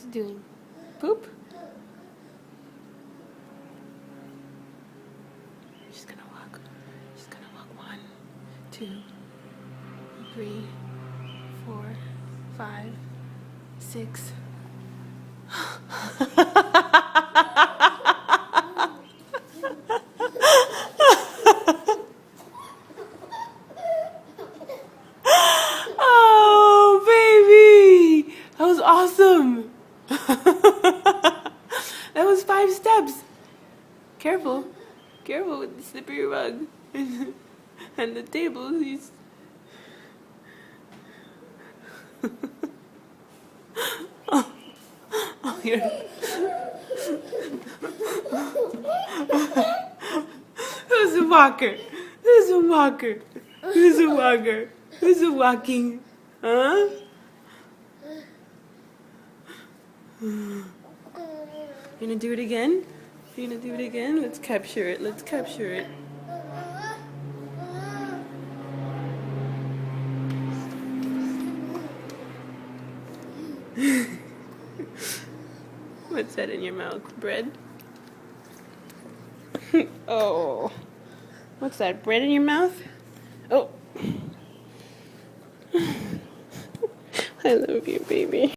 What's it doing? Poop? She's gonna walk. She's gonna walk 1, 2, 3, 4, 5, 6. Oh, baby! That was awesome! That was 5 steps. Careful. Careful with the slippery rug. And the table. Oh, you're... Who's a walker? Who's a walker? Who's a walker? Who's a walking? Huh? You gonna do it again? You gonna do it again? Let's capture it. Let's capture it. What's that in your mouth? Bread? Oh. What's that? Bread in your mouth? Oh. I love you, baby.